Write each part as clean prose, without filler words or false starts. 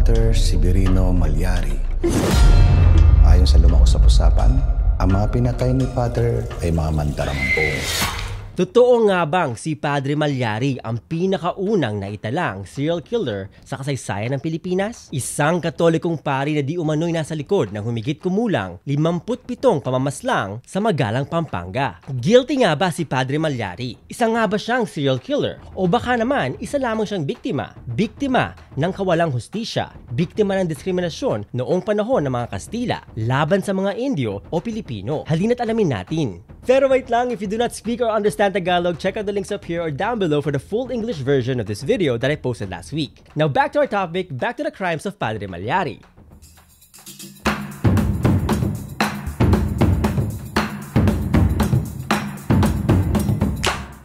Father Severino Malyari. Ayon sa lumang usap-usapan, ang mga pinatay ni Father ay mga mandarampong. Totoo nga bang si Padre Malyari ang pinakaunang naitalang serial killer sa kasaysayan ng Pilipinas? Isang Katolikong pari na di umano'y nasa likod ng humigit kumulang 57 pamamaslang sa Magalang, Pampanga. Guilty nga ba si Padre Malyari? Isa nga ba siyang serial killer? O baka naman isa lamang siyang biktima? Biktima ng kawalang hustisya, biktima ng diskriminasyon noong panahon ng mga Kastila laban sa mga Indio o Pilipino. Halina't alamin natin. Pero wait lang, if you do not speak or understand Tagalog, check out the links up here or down below for the full English version of this video that I posted last week. Now back to our topic, back to the crimes of Padre Malyari.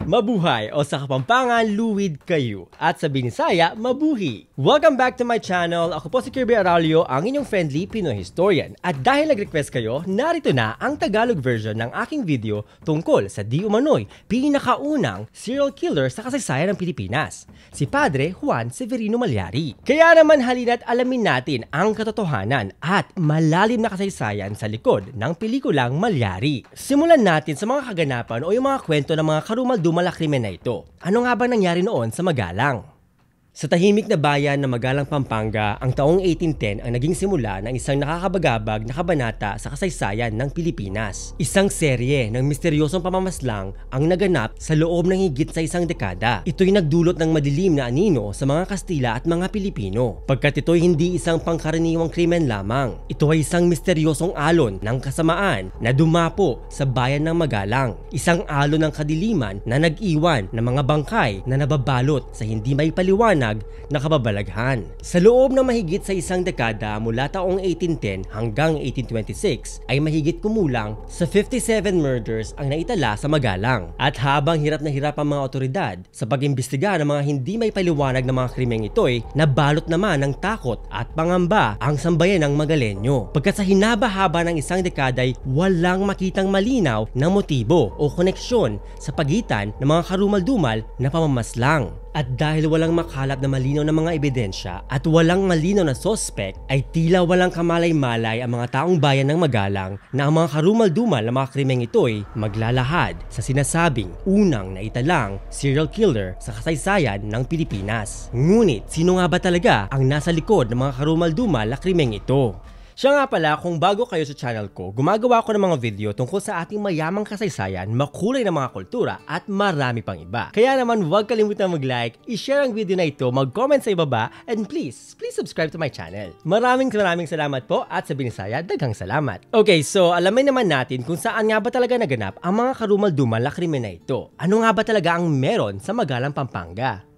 Mabuhay o sa Kapampangan, luwid kayo. At sa Binisaya, mabuhi! Welcome back to my channel. Ako po si Kirby Araulio, ang inyong friendly Pinoy historian. At dahil nag-request kayo, narito na ang Tagalog version ng aking video tungkol sa di umano'y pinakaunang serial killer sa kasaysayan ng Pilipinas, si Padre Juan Severino Malyari. Kaya naman halina't alamin natin ang katotohanan at malalim na kasaysayan sa likod ng pelikulang Malyari. Simulan natin sa mga kaganapan o yung mga kwento ng mga karumal-dumal na krimen na ito. Ano nga ba nangyari noon sa Magalang? Sa tahimik na bayan ng Magalang, Pampanga, ang taong 1810 ang naging simula ng isang nakakabagabag na kabanata sa kasaysayan ng Pilipinas. Isang serye ng misteryosong pamamaslang ang naganap sa loob ng higit sa isang dekada. Ito'y nagdulot ng madilim na anino sa mga Kastila at mga Pilipino, pagkat ito'y hindi isang pangkaraniwang krimen lamang. Ito ay isang misteryosong alon ng kasamaan na dumapo sa bayan ng Magalang. Isang alon ng kadiliman na nag-iwan ng mga bangkay na nababalot sa hindi may paliwanag na kababalaghan. Sa loob ng mahigit sa isang dekada mula taong 1810 hanggang 1826 ay mahigit kumulang sa 57 murders ang naitala sa Magalang. At habang hirap na hirap ang mga otoridad sa pag-imbestiga ng mga hindi may paliwanag na mga krimeng ito'y nabalot naman ng takot at pangamba ang sambayan ng Magalenyo. Pagkat sa hinaba-haba ng isang dekada'y walang makitang malinaw na motibo o koneksyon sa pagitan ng mga karumal-dumal na pamamaslang. At dahil walang makalap na malinaw na mga ebidensya at walang malinaw na suspect, ay tila walang kamalay-malay ang mga taong bayan ng Magalang na ang mga karumal-dumal na mga krimeng ito'y maglalahad sa sinasabing unang naitalang serial killer sa kasaysayan ng Pilipinas. Ngunit sino nga ba talaga ang nasa likod ng mga karumal-dumal na krimeng ito? Siya nga pala, kung bago kayo sa channel ko, gumagawa ko ng mga video tungkol sa ating mayamang kasaysayan, makulay na mga kultura at marami pang iba. Kaya naman huwag kalimutan mag-like, i-share ang video na ito, mag-comment sa ibaba, and please subscribe to my channel. Maraming salamat po at sa Binisaya, daghang salamat. Okay, so alamin naman natin kung saan nga ba talaga naganap ang mga karumal-dumal na krimen na ito. Ano nga ba talaga ang meron sa Magalang, Pampanga?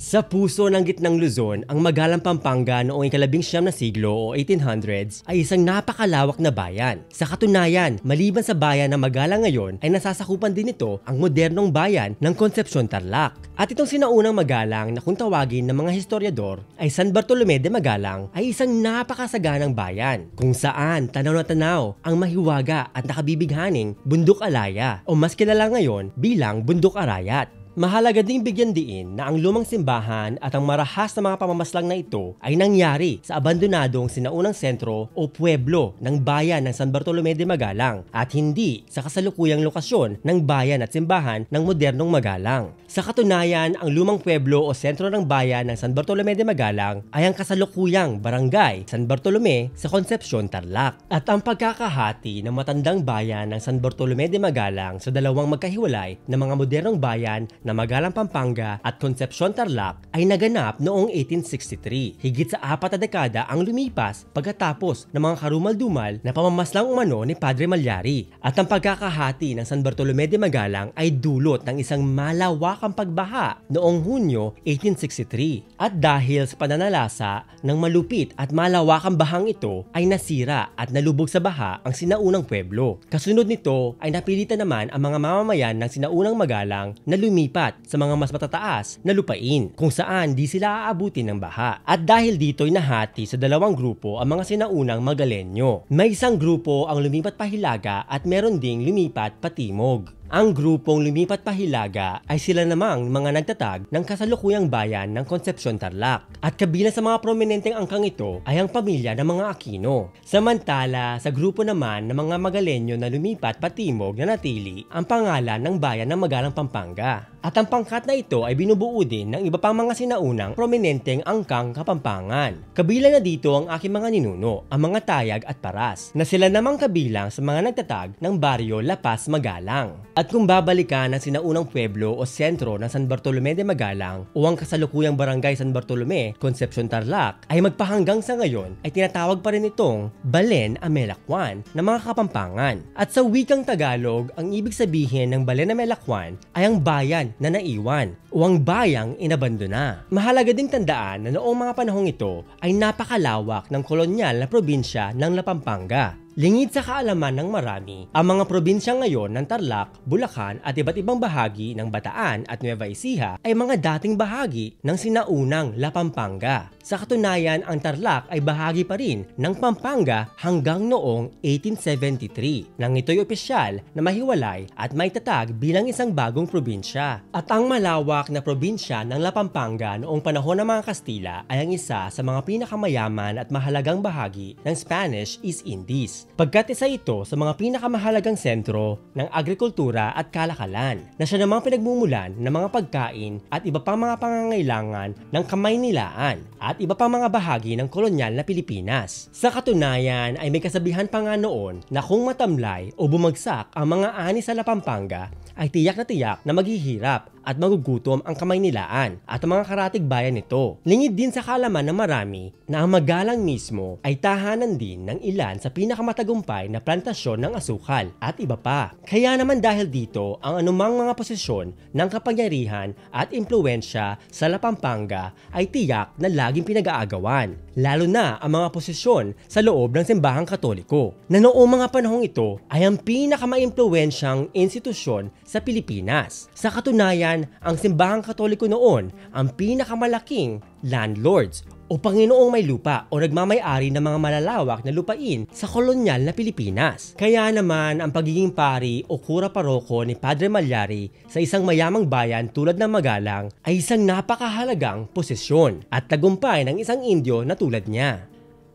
Sa puso ng gitnang Luzon, ang Magalang, Pampanga noong ika-19 na siglo o 1800s ay isang napakalawak na bayan. Sa katunayan, maliban sa bayan na Magalang ngayon ay nasasakupan din ito ang modernong bayan ng Concepcion, Tarlac. At itong sinaunang Magalang na kung tawagin ng mga historiador ay San Bartolome de Magalang ay isang napakasaganang bayan kung saan tanaw na tanaw ang mahiwaga at nakabibighaning Bundok Alaya o mas kilala ngayon bilang Bundok Arayat. Mahalaga ding bigyan diin na ang lumang simbahan at ang marahas na mga pamamaslang na ito ay nangyari sa abandonadong sinaunang sentro o pueblo ng bayan ng San Bartolome de Magalang at hindi sa kasalukuyang lokasyon ng bayan at simbahan ng modernong Magalang. Sa katunayan, ang lumang pueblo o sentro ng bayan ng San Bartolome de Magalang ay ang kasalukuyang barangay San Bartolome sa Concepcion, Tarlac. At ang pagkakahati ng matandang bayan ng San Bartolome de Magalang sa dalawang magkahiwalay na mga modernong bayan na Magalang, Pampanga at Concepcion, Tarlac ay naganap noong 1863. Higit sa 4 na dekada ang lumipas pagkatapos ng mga karumal-dumal na pamamaslang umano ni Padre Malyari. At ang pagkakahati ng San Bartolome de Magalang ay dulot ng isang malawakang pagbaha noong Hunyo 1863. At dahil sa pananalasa ng malupit at malawakang bahang ito ay nasira at nalubog sa baha ang sinaunang pueblo. Kasunod nito ay napilitan naman ang mga mamamayan ng sinaunang Magalang na lumipat sa mga mas matataas na lupain kung saan di sila aabutin ng baha. At dahil dito'y nahati sa dalawang grupo ang mga sinaunang Magalenyo. May isang grupo ang lumipat pa hilaga at meron ding lumipat patimog. Ang grupong lumipat pa Hilaga ay sila namang mga nagtatag ng kasalukuyang bayan ng Concepcion, Tarlac. At kabilang sa mga prominenteng angkang ito ay ang pamilya ng mga Aquino. Samantala, sa grupo naman ng mga Magalenyo na lumipat patimog na natili ang pangalan ng bayan ng Magalang, Pampanga. At ang pangkat na ito ay binubuo din ng iba pang mga sinaunang prominenteng angkang Kapampangan. Kabilang na dito ang aking mga ninuno, ang mga Tayag at Paras, na sila namang kabilang sa mga nagtatag ng baryo La Paz, Magalang. At kung babalikan ang sinaunang pueblo o sentro ng San Bartolome de Magalang o ang kasalukuyang barangay San Bartolome, Concepcion, Tarlac, ay magpahanggang sa ngayon ay tinatawag pa rin itong Balen Amelakwan ng mga Kapampangan. At sa wikang Tagalog, ang ibig sabihin ng Balen Amelakwan ay ang bayan na naiwan o ang bayang inabandona. Mahalaga ding tandaan na noong mga panahong ito ay napakalawak ng kolonyal na probinsya ng La Pampanga. Lingid sa kaalaman ng marami, ang mga probinsya ngayon ng Tarlac, Bulacan at iba't ibang bahagi ng Bataan at Nueva Ecija ay mga dating bahagi ng sinaunang La Pampanga. Sa katunayan, ang Tarlac ay bahagi pa rin ng Pampanga hanggang noong 1873, nang ito'y opisyal na mahiwalay at maitatag bilang isang bagong probinsya. At ang malawak na probinsya ng La Pampanga noong panahon ng mga Kastila ay ang isa sa mga pinakamayaman at mahalagang bahagi ng Spanish East Indies. Pagkat isa ito sa mga pinakamahalagang sentro ng agrikultura at kalakalan, na siya namang pinagmumulan ng mga pagkain at iba pang mga pangangailangan ng Kamaynilaan at iba pang mga bahagi ng kolonyal na Pilipinas. Sa katunayan ay may kasabihan pa nga noon na kung matamlay o bumagsak ang mga ani sa La Pampanga ay tiyak na maghihirap at magugutom ang Kamaynilaan at ang mga karatig bayan nito. Lingid din sa kaalaman ng marami na ang Magalang mismo ay tahanan din ng ilan sa pinakamatagumpay na plantasyon ng asukal at iba pa. Kaya naman dahil dito, ang anumang mga posisyon ng kapangyarihan at impluensya sa La Pampanga ay tiyak na laging pinag-aagawan. Lalo na ang mga posisyon sa loob ng simbahang Katoliko, na noong mga panahong ito ay ang pinakamaimpluwensyang institusyon sa Pilipinas. Sa katunayan, ang simbahang Katoliko noon ang pinakamalaking landlords o Panginoong may lupa o nagmamay-ari ng mga malalawak na lupain sa kolonyal na Pilipinas. Kaya naman ang pagiging pari o kura paroko ni Padre Malyari sa isang mayamang bayan tulad ng Magalang ay isang napakahalagang posisyon at tagumpay ng isang Indio na tulad niya.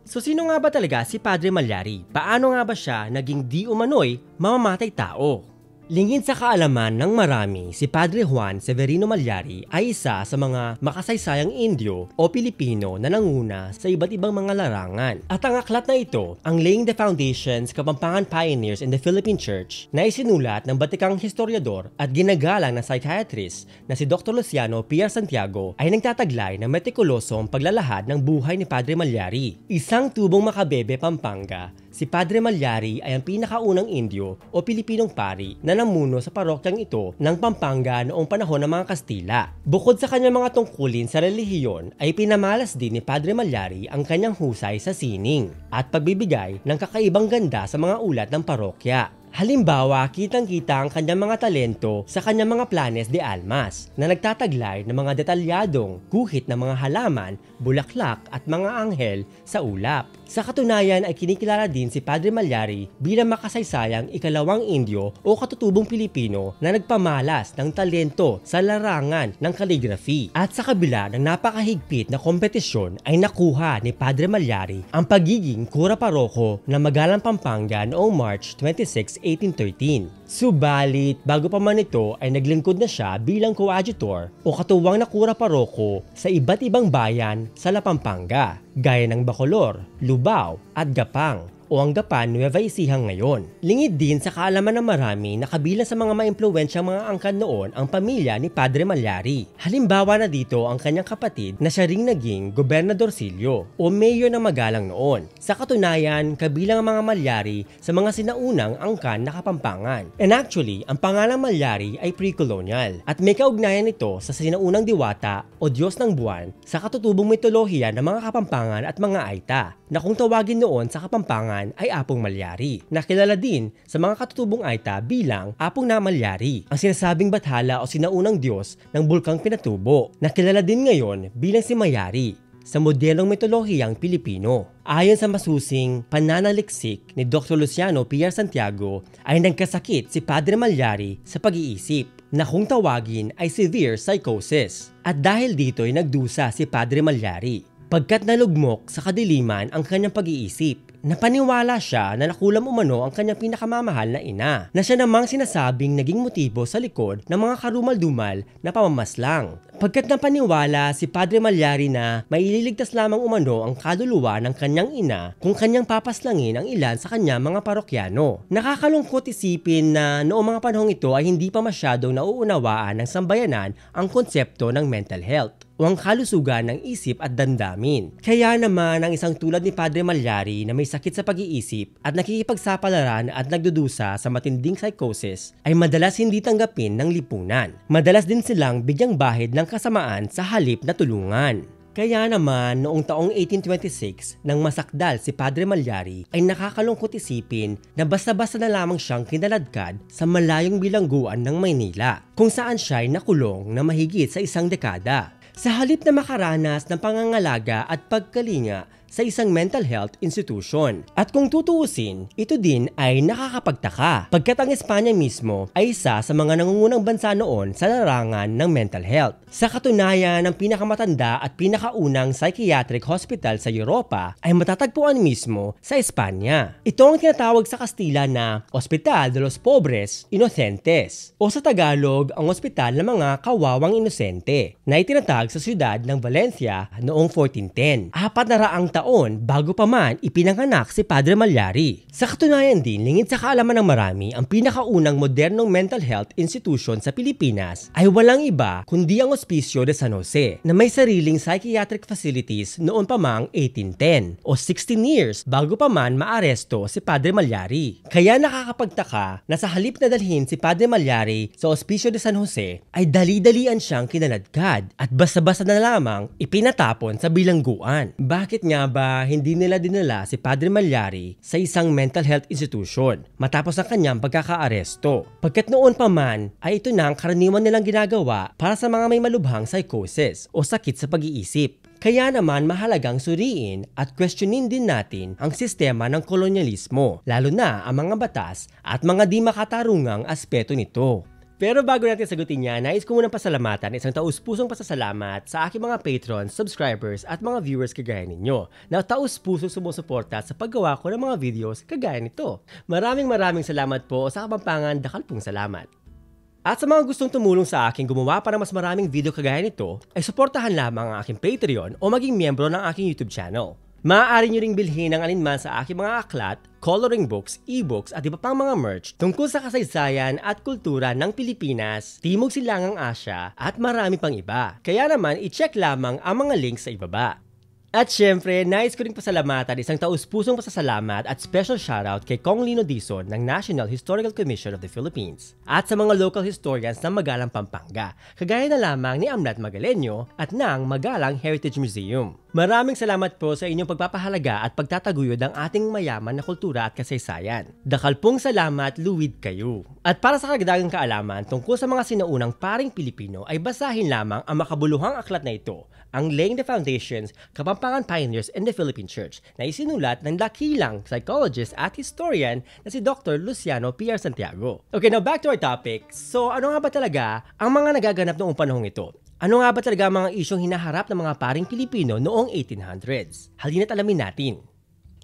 So sino nga ba talaga si Padre Malyari? Paano nga ba siya naging di umano'y mamamatay tao? Lingid sa kaalaman ng marami, si Padre Juan Severino Malyari ay isa sa mga makasaysayang Indio o Pilipino na nanguna sa iba't ibang mga larangan. At ang aklat na ito, ang Laying the Foundations, Kapampangan Pioneers in the Philippine Church, na isinulat ng batikang historiador at ginagalang na psychiatrist na si Dr. Luciano P.R. Santiago, ay nagtataglay ng metikulosong paglalahad ng buhay ni Padre Malyari. Isang tubong Makabebe, Pampanga, si Padre Malyari ay ang pinakaunang Indio o Pilipinong pari na namuno sa parokyang ito ng Pampanga noong panahon ng mga Kastila. Bukod sa kanyang mga tungkulin sa relihiyon, ay pinamalas din ni Padre Malyari ang kanyang husay sa sining at pagbibigay ng kakaibang ganda sa mga ulat ng parokya. Halimbawa, kitang-kita ang kanyang mga talento sa kanyang mga planes de almas na nagtataglay ng mga detalyadong guhit ng mga halaman, bulaklak at mga anghel sa ulap. Sa katunayan ay kinikilala din si Padre Malyari bilang makasaysayang ikalawang Indio o katutubong Pilipino na nagpamalas ng talento sa larangan ng calligraphy. At sa kabila ng napakahigpit na kompetisyon ay nakuha ni Padre Malyari ang pagiging kura paroko ng Magalang, Pampanga noong March 26, 1813. Subalit, bago pa man ito ay naglingkod na siya bilang coadjutor o katuwang na kura paroko sa iba't ibang bayan sa La Pampanga, gaya ng Bacolor, Lubao at Gapang o ang Gapan, Nueva Ecija ngayon. Lingid din sa kaalaman ng marami na kabilang sa mga maimpluwensyang mga angkan noon ang pamilya ni Padre Malyari. Halimbawa na dito ang kanyang kapatid na siya ring naging gobernadorcillo o mayor ng Magalang noon. Sa katunayan, kabilang ang mga Malyari sa mga sinaunang angkan na Kapampangan. And actually, ang pangalang Malyari ay pre-colonial at may kaugnayan nito sa sinaunang diwata o Diyos ng buwan sa katutubong mitolohiya ng mga Kapampangan at mga Aita, na kung tawagin noon sa Kapampangan ay Apong Malyari, na kilala din sa mga katutubong Aita bilang Apong na Malyari, ang sinasabing bathala o sinaunang Diyos ng bulkang Pinatubo, na kilala din ngayon bilang si Mayari. sa modernong mitolohiyang Pilipino. Ayon sa masusing pananaliksik ni Dr. Luciano P.R. Santiago ay nagkasakit si Padre Malyari sa pag-iisip na kung tawagin ay severe psychosis. At dahil dito ay nagdusa si Padre Malyari. Pagkat nalugmok sa kadiliman ang kanyang pag-iisip, napaniwala siya na nakulam umano ang kanyang pinakamamahal na ina, na siya namang sinasabing naging motibo sa likod ng mga karumal-dumal na pamamaslang. Pagkat napaniwala si Padre Malyari na maililigtas lamang umano ang kaluluwa ng kanyang ina kung kanyang papaslangin ang ilan sa kanyang mga parokyano. Nakakalungkot isipin na noong mga panahong ito ay hindi pa masyadong nauunawaan ng sambayanan ang konsepto ng mental health o ang kalusugan ng isip at damdamin. Kaya naman ang isang tulad ni Padre Malyari na may sakit sa pag-iisip at nakikipagsapalaran at nagdudusa sa matinding psychosis ay madalas hindi tanggapin ng lipunan. Madalas din silang bigyang bahid ng kasamaan sa halip na tulungan. Kaya naman noong taong 1826 nang masakdal si Padre Malyari ay nakakalungkot isipin na basta-basta na lamang siyang kinaladkad sa malayong bilangguan ng Maynila kung saan siya ay nakulong na mahigit sa 1 dekada. Sa halip na makaranas ng pangangalaga at pagkalinga sa isang mental health institution. At kung tutuusin, ito din ay nakakapagtaka pagkat ang Espanya mismo ay isa sa mga nangungunang bansa noon sa larangan ng mental health. Sa katunayan, ang pinakamatanda at pinakaunang psychiatric hospital sa Europa ay matatagpuan mismo sa Espanya. Ito ang tinatawag sa Kastila na Hospital de los Pobres Inocentes o sa Tagalog ang Ospital ng mga Kawawang Inosente na itinatag sa siyudad ng Valencia noong 1410. 400 taon bago pa man ipinanganak si Padre Malyari. Sa katunayan din, lingid sa kaalaman ng marami, ang pinakaunang modernong mental health institution sa Pilipinas ay walang iba kundi ang Hospicio de San Jose na may sariling psychiatric facilities noon pa mang 1810 o 16 years bago pa man maaresto si Padre Malyari. Kaya nakakapagtaka na sa halip na dalhin si Padre Malyari sa Hospicio de San Jose ay dali-dalian siyang kinaladkad at basta-basta na lamang ipinatapon sa bilangguan. Bakit nga ba hindi nila dinala si Padre Malyari sa isang mental health institution matapos ang kanyang pagkakaaresto? Pagkat noon pa man ay ito na ang karaniwan nilang ginagawa para sa mga may malubhang psychosis o sakit sa pag-iisip. Kaya naman mahalagang suriin at questionin din natin ang sistema ng kolonyalismo, lalo na ang mga batas at mga di makatarungang aspeto nito. Pero bago natin sagutin yan, nais ko munang pasalamatan isang taus-pusong pasasalamat sa aking mga patrons, subscribers at mga viewers kagaya ninyo na taus-pusong sumusuporta sa paggawa ko ng mga videos kagaya nito. Maraming salamat po sa Kapampangan, dakal pong salamat. At sa mga gustong tumulong sa akin gumawa para mas maraming video kagaya nito, ay suportahan lamang ang aking Patreon o maging miyembro ng aking YouTube channel. Maaari nyo ring bilhin ang alinman sa aking mga aklat, coloring books, e-books at iba pang mga merch tungkol sa kasaysayan at kultura ng Pilipinas, Timog Silangang Asya at marami pang iba. Kaya naman i-check lamang ang mga links sa ibaba. At syempre, nais ko ring pasalamatan isang taus-pusong pasasalamat at special shoutout kay Kong Lino Dizon ng National Historical Commission of the Philippines at sa mga local historians ng Magalang, Pampanga, kagaya na lamang ni Amlat Magaleño at ng Magalang Heritage Museum. Maraming salamat po sa inyong pagpapahalaga at pagtataguyod ng ating mayaman na kultura at kasaysayan. Dakal pong salamat, luwid kayo. At para sa karagdagang kaalaman tungkol sa mga sinaunang paring Pilipino ay basahin lamang ang makabuluhang aklat na ito, ang Laying the Foundations, Kapampangan Pioneers in the Philippine Church, na isinulat ng dakilang psychologist at historian na si Dr. Luciano P.R. Santiago. Okay, now back to our topic. So ano nga ba talaga ang mga nagaganap noong panahong ito? Ano nga ba talaga ang mga isyong hinaharap ng mga paring Pilipino noong 1800s? Halina't alamin natin.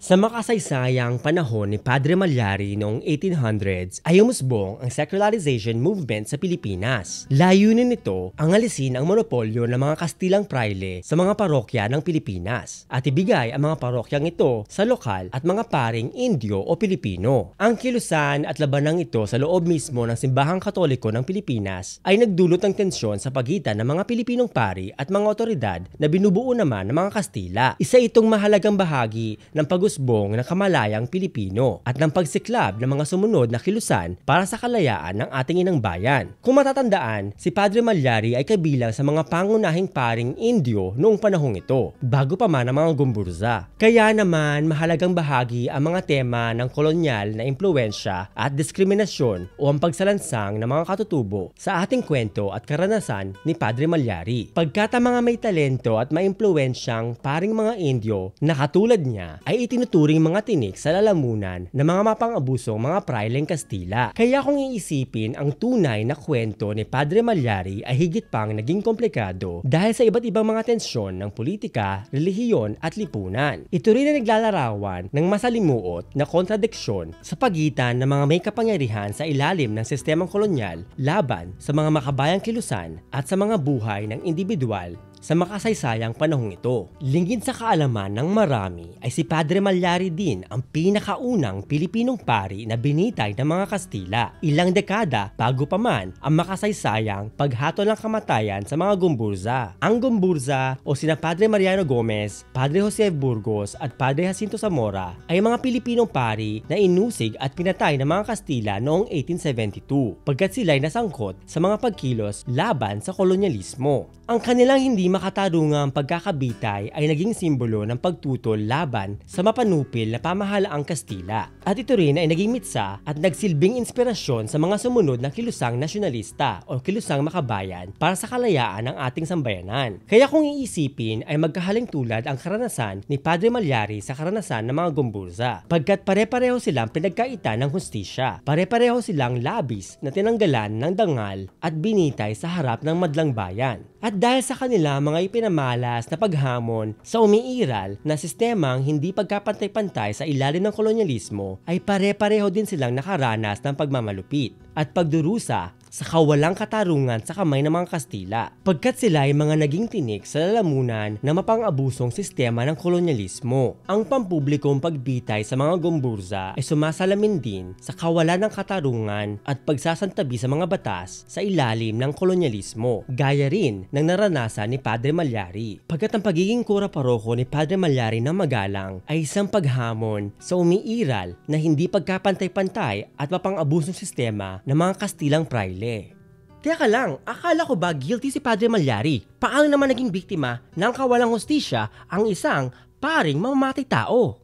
Sa makasaysayang panahon ni Padre Malyari noong 1800s ay umusbong ang secularization movement sa Pilipinas. Layunin nito ang alisin ang monopolyo ng mga Kastilang praile sa mga parokya ng Pilipinas at ibigay ang mga parokyang ito sa lokal at mga paring Indio o Pilipino. Ang kilusan at labanang ito sa loob mismo ng Simbahang Katoliko ng Pilipinas ay nagdulot ng tensyon sa pagitan ng mga Pilipinong pari at mga otoridad na binubuo naman ng mga Kastila. Isa itong mahalagang bahagi ng pag pag-usbong ng kamalayang Pilipino at ng pagsiklab ng mga sumunod na kilusan para sa kalayaan ng ating inang bayan. Kung matatandaan, si Padre Malyari ay kabilang sa mga pangunahing paring Indio noong panahong ito, bago pa man ang mga Gumburza. Kaya naman mahalagang bahagi ang mga tema ng kolonyal na impluwensya at diskriminasyon o ang pagsalansang ng mga katutubo sa ating kwento at karanasan ni Padre Malyari. Pagkat ang mga may talento at maimpluwensyang paring mga Indio na katulad niya ay itinuturing mga tinik sa lalamunan ng mga mapang-abusong mga praileng Kastila. Kaya kung iisipin, ang tunay na kwento ni Padre Malyari ay higit pang naging komplikado dahil sa iba't ibang mga tensyon ng politika, relihiyon at lipunan. Ito rin ay naglalarawan ng masalimuot na kontradiksyon sa pagitan ng mga may kapangyarihan sa ilalim ng sistemang kolonyal laban sa mga makabayang kilusan at sa mga buhay ng individual sa makasaysayang panahong ito. Lingid sa kaalaman ng marami ay si Padre Malyari din ang pinakaunang Pilipinong pari na binitay ng mga Kastila. Ilang dekada bago pa man ang makasaysayang paghatol ng kamatayan sa mga Gumburza. Ang Gumburza o sina Padre Mariano Gomez, Padre Jose Burgos at Padre Jacinto Zamora ay mga Pilipinong pari na inusig at pinatay ng mga Kastila noong 1872 pagkat sila ay nasangkot sa mga pagkilos laban sa kolonyalismo. Ang kanilang hindi makatarungang pagkakabitay ay naging simbolo ng pagtutol laban sa mapanupil na pamahalaang Kastila. At ito rin ay naging mitsa at nagsilbing inspirasyon sa mga sumunod na kilusang nasyonalista o kilusang makabayan para sa kalayaan ng ating sambayanan. Kaya kung iisipin ay magkahaling tulad ang karanasan ni Padre Malyari sa karanasan ng mga Gumburza, pagkat pare-pareho silang pinagkaitan ng hustisya, pare-pareho silang labis na tinanggalan ng dangal at binitay sa harap ng madlang bayan. At dahil sa kanila mga ipinamalas na paghamon sa umiiral na sistemang hindi pagkapantay-pantay sa ilalim ng kolonyalismo, ay pare-pareho din silang nakaranas ng pagmamalupit at pagdurusa sa kawalang katarungan sa kamay ng mga Kastila, pagkat sila ay mga naging tinik sa lalamunan na mapang-abusong sistema ng kolonyalismo. Ang pampublikong pagbitay sa mga Gumburza ay sumasalamin din sa kawalan ng katarungan at pagsasantabi sa mga batas sa ilalim ng kolonyalismo, gaya rin ng naranasan ni Padre Malyari. Pagkat ang pagiging kura paroko ni Padre Malyari ng Magalang ay isang paghamon sa umiiral na hindi pagkapantay-pantay at mapang-abusong sistema ng mga Kastilang praile. Teka lang, akala ko ba guilty si Padre Malyari? Paano naman naging biktima ng kawalang hustisya ang isang paring mamamatay tao?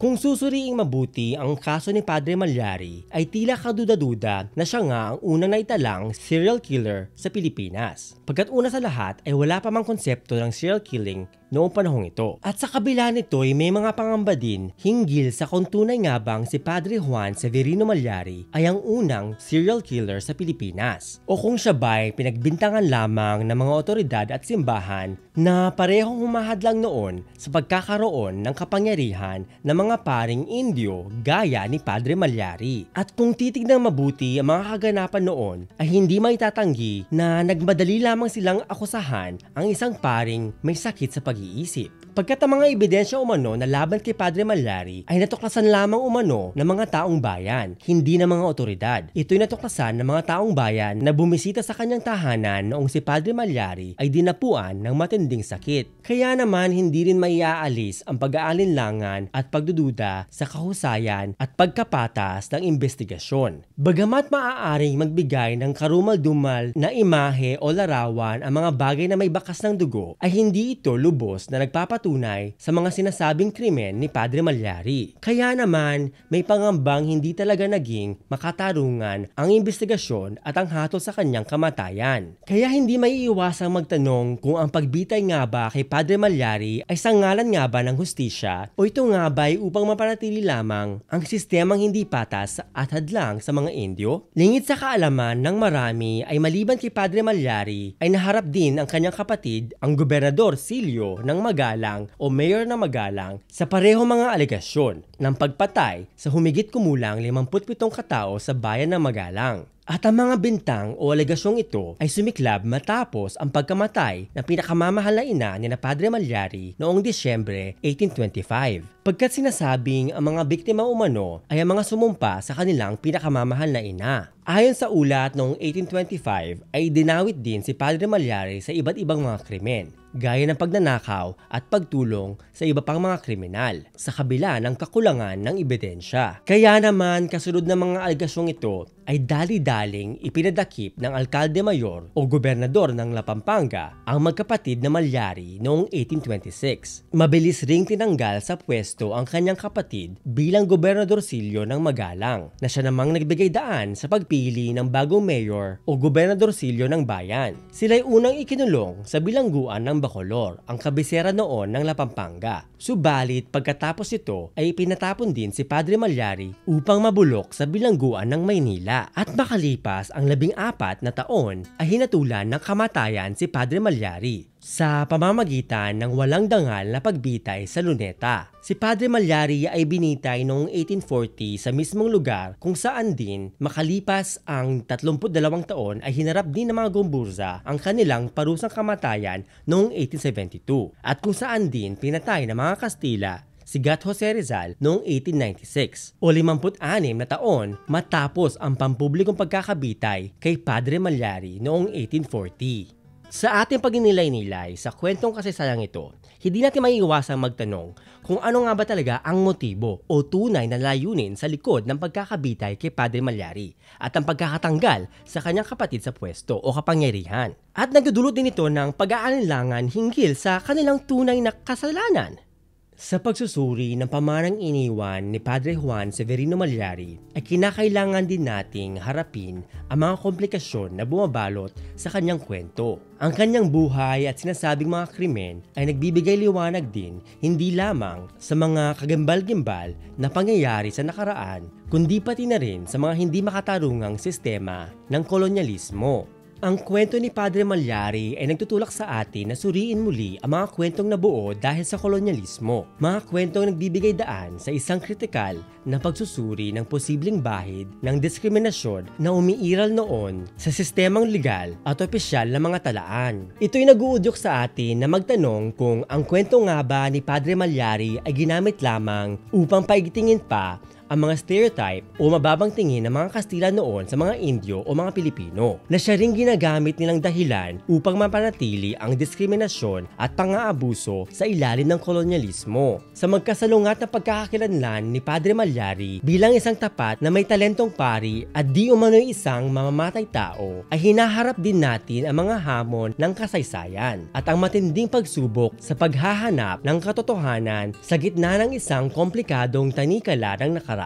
Kung susuriing mabuti ang kaso ni Padre Malyari, ay tila kaduda-duda na siya nga ang unang naitalang serial killer sa Pilipinas. Pagkat una sa lahat ay wala pa mang konsepto ng serial killing noong panahong ito. At sa kabila nito ay may mga pangamba din hinggil sa kung tunay nga bang si Padre Juan Severino Malyari ay ang unang serial killer sa Pilipinas, o kung siya ba'y pinagbintangan lamang ng mga otoridad at simbahan na parehong humahadlang noon sa pagkakaroon ng kapangyarihan ng mga paring Indio gaya ni Padre Malyari. At kung titignan mabuti ang mga kaganapan noon ay hindi maitatanggi na nagmadali lamang silang akusahan ang isang paring may sakit sa pag-iisip. Pagkat ang mga ebidensya umano na laban kay Padre Malyari ay natuklasan lamang umano ng mga taong bayan, hindi ng mga otoridad. Ito'y natuklasan ng mga taong bayan na bumisita sa kanyang tahanan noong si Padre Malyari ay dinapuan ng matinding sakit. Kaya naman hindi rin maiaalis ang pag-aalinlangan at pagdududa sa kahusayan at pagkapatas ng investigasyon. Bagamat maaaring magbigay ng karumal-dumal na imahe o larawan ang mga bagay na may bakas ng dugo, ay hindi ito lubos na nagpapatunay sa mga sinasabing krimen ni Padre Malyari. Kaya naman, may pangambang hindi talaga naging makatarungan ang investigasyon at ang hatol sa kanyang kamatayan. Kaya hindi maiiwasang magtanong kung ang pagbitay nga ba kay Padre Malyari ay sangalan nga ba ng hustisya o ito nga ba ay upang mapanatili lamang ang sistemang hindi patas at hadlang sa mga Indio? Lingid sa kaalaman ng marami ay maliban kay Padre Malyari ay naharap din ang kanyang kapatid, ang Gobernador Silio ng Magalang o Mayor ng Magalang sa parehong mga alegasyon ng pagpatay sa humigit kumulang 57 katao sa bayan ng Magalang. At ang mga bintang o alegasyong ito ay sumiklab matapos ang pagkamatay ng pinakamamahal na ina ni Padre Malyari noong Disyembre 1825. Pagkat sinasabing ang mga biktima umano ay ang mga sumumpa sa kanilang pinakamamahal na ina. Ayon sa ulat noong 1825 ay dinawit din si Padre Malyari sa iba't ibang mga krimen. gaya ng pagnanakaw at pagtulong sa iba pang mga kriminal sa kabila ng kakulangan ng ebidensya. Kaya naman kasunod ng mga alegasyong ito ay dali-daling ipinadakip ng alkalde mayor o gobernador ng La Pampanga ang magkapatid na Malyari noong 1826. Mabilis ring tinanggal sa pwesto ang kanyang kapatid bilang gobernadorsilyo ng Magalang na siya namang nagbigay daan sa pagpili ng bagong mayor o gobernadorsilyo ng bayan. Sila'y unang ikinulong sa bilangguan ng Bacolor, ang kabisera noon ng La Pampanga. Subalit pagkatapos ito ay ipinatapon din si Padre Malyari upang mabulok sa bilangguan ng Maynila. At makalipas ang 14 na taon ay hinatulan ng kamatayan si Padre Malyari sa pamamagitan ng walang dangal na pagbitay sa luneta. Si Padre Malyari ay binitay noong 1840 sa mismong lugar kung saan din makalipas ang 32 taon ay hinarap din ng mga Gomburza ang kanilang parusang kamatayan noong 1872 at kung saan din pinatay ng mga Kastila si Gat Jose Rizal noong 1896 o 56 na taon matapos ang pampublikong pagkakabitay kay Padre Malyari noong 1840. Sa ating pagninilay-nilay sa kwentong kasaysayang ito, hindi natin maiiwasang magtanong kung ano nga ba talaga ang motibo o tunay na layunin sa likod ng pagkakabitay kay Padre Malyari at ang pagkakatanggal sa kanyang kapatid sa pwesto o kapangyarihan. At nagdudulot din ito ng pag-aalinlangan hinggil sa kanilang tunay na kasalanan. Sa pagsusuri ng pamanang iniwan ni Padre Juan Severino Malyari ay kinakailangan din nating harapin ang mga komplikasyon na bumabalot sa kanyang kwento. Ang kanyang buhay at sinasabing mga krimen ay nagbibigay liwanag din hindi lamang sa mga kagambal-gimbal na pangyayari sa nakaraan, kundi pati na rin sa mga hindi makatarungang sistema ng kolonyalismo. Ang kwento ni Padre Malyari ay nagtutulak sa atin na suriin muli ang mga kwentong nabuo dahil sa kolonyalismo. Mga kwentong nagbibigay daan sa isang kritikal na pagsusuri ng posibleng bahid ng diskriminasyon na umiiral noon sa sistemang legal at opisyal na mga talaan. Ito'y nag-uudyok sa atin na magtanong kung ang kwento nga ba ni Padre Malyari ay ginamit lamang upang paigtingin pa ang mga stereotype o mababang tingin ng mga Kastila noon sa mga Indio o mga Pilipino na siya ring ginagamit nilang dahilan upang mapanatili ang diskriminasyon at pang-aabuso sa ilalim ng kolonyalismo. Sa magkasalungat na pagkakakilanlan ni Padre Malyari bilang isang tapat na may talentong pari at di umano'y isang mamamatay tao, ay hinaharap din natin ang mga hamon ng kasaysayan at ang matinding pagsubok sa paghahanap ng katotohanan sa gitna ng isang komplikadong tanikala ng nakaraan.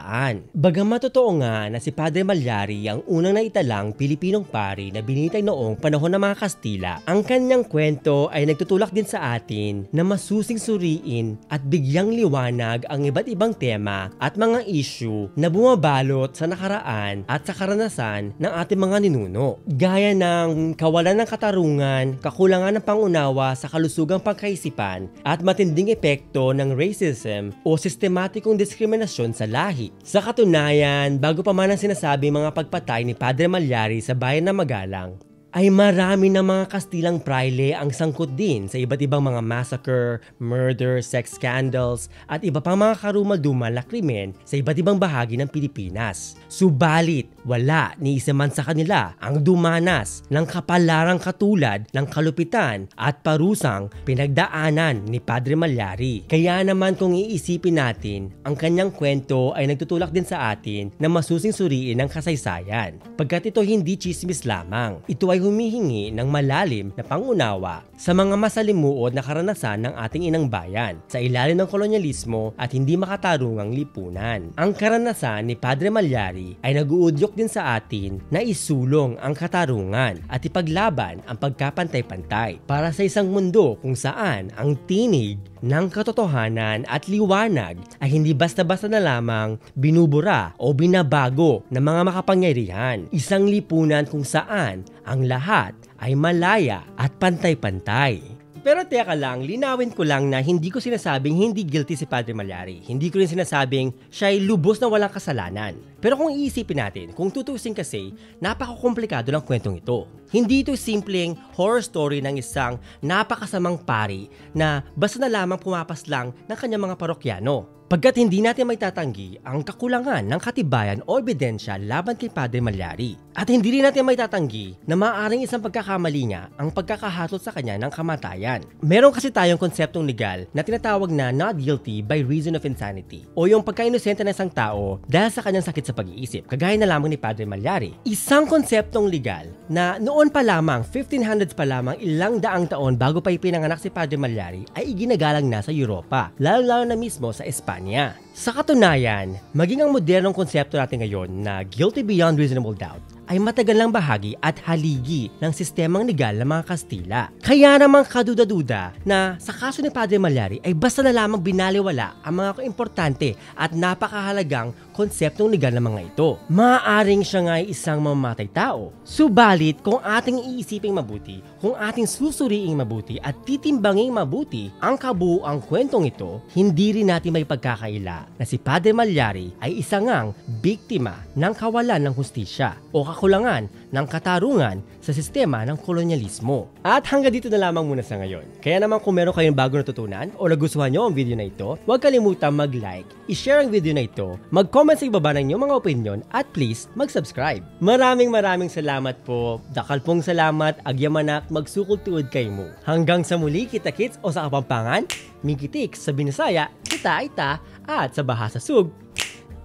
Bagamat totoo nga na si Padre Malyari ang unang naitalang Pilipinong pari na binitay noong panahon ng mga Kastila, ang kanyang kwento ay nagtutulak din sa atin na masusing suriin at bigyang liwanag ang iba't ibang tema at mga issue na bumabalot sa nakaraan at sa karanasan ng ating mga ninuno. Gaya ng kawalan ng katarungan, kakulangan ng pangunawa sa kalusugang pagkaisipan at matinding epekto ng racism o sistematikong diskriminasyon sa lahi. Sa katunayan, bago pa man ang sinasabi mga pagpatay ni Padre Malyari sa bayan ng Magalang, ay marami ng mga Kastilang praile ang sangkot din sa iba't ibang mga massacre, murder, sex scandals at iba pang mga karumal-dumal na krimen sa iba't ibang bahagi ng Pilipinas. Subalit, wala ni isa man sa kanila ang dumanas ng kapalarang katulad ng kalupitan at parusang pinagdaanan ni Padre Malyari. Kaya naman kung iisipin natin, ang kanyang kwento ay nagtutulak din sa atin na masusing suriin ng kasaysayan. Pagkat ito hindi chismis lamang, ito ay humihingi ng malalim na pangunawa sa mga masalimuot na karanasan ng ating inang bayan sa ilalim ng kolonyalismo at hindi makatarungang lipunan. Ang karanasan ni Padre Malyari ay nag-uudyok din sa atin na isulong ang katarungan at ipaglaban ang pagkapantay-pantay para sa isang mundo kung saan ang tinig ng katotohanan at liwanag ay hindi basta-basta na lamang binubura o binabago ng mga makapangyarihan. Isang lipunan kung saan ang lahat ay malaya at pantay-pantay. Pero teka lang, linawin ko lang na hindi ko sinasabing hindi guilty si Padre Malyari. Hindi ko rin sinasabing siya ay lubos na walang kasalanan. Pero kung iisipin natin, kung tutusin kasi, napakakomplikado ng kwentong ito. Hindi ito simpleng horror story ng isang napakasamang pari na basta na lamang pumapas lang ng kanyang mga parokyano. Pagkat hindi natin may tatanggi ang kakulangan ng katibayan o ebidensya laban kay Padre Malyari. At hindi rin natin may tatanggi na maaaring isang pagkakamali niya ang pagkakahatol sa kanya ng kamatayan. Meron kasi tayong konseptong legal na tinatawag na not guilty by reason of insanity o yung pagka-inosente ng isang tao dahil sa kanyang sakit sa pag-iisip, kagaya na lamang ni Padre Malyari. Isang konseptong legal na noon pa lamang, 1500s pa lamang, ilang daang taon bago pa ipinanganak si Padre Malyari ay iginagalang na sa Europa, lalo-lalo na mismo sa Espanya. Sa katunayan, maging ang modernong konsepto natin ngayon na guilty beyond reasonable doubt ay matagal lang bahagi at haligi ng sistemang legal ng mga Kastila. Kaya namang kaduda-duda na sa kaso ni Padre Malyari ay basta na lamang binaliwala ang mga importante at napakahalagang konseptong legal ng mga ito. Maaaring siya nga ay isang mamamatay tao. Subalit kung ating iisiping mabuti, kung ating susuriing mabuti at titimbanging mabuti ang kabuuang kwentong ito, hindi rin natin may pagkakaila na si Padre Malyari ay isang ngang biktima ng kawalan ng hustisya o kakulangan ng katarungan sa sistema ng kolonyalismo. At hanggang dito na lamang muna sa ngayon. Kaya naman kung meron kayong bago natutunan o nagustuhan nyo ang video na ito, huwag kalimutang mag-like, i-share ang video na ito, mag-comment sa ibaba ng inyong mga opinion at please mag-subscribe. Maraming salamat po. Dakal pong salamat, agyamanak, magsukol tuod kay mo. Hanggang sa muli, kita-kits o sa Kapampangan, migitik sa Binisaya, kita-ita, at sa Bahasa Sug,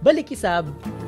balik isab!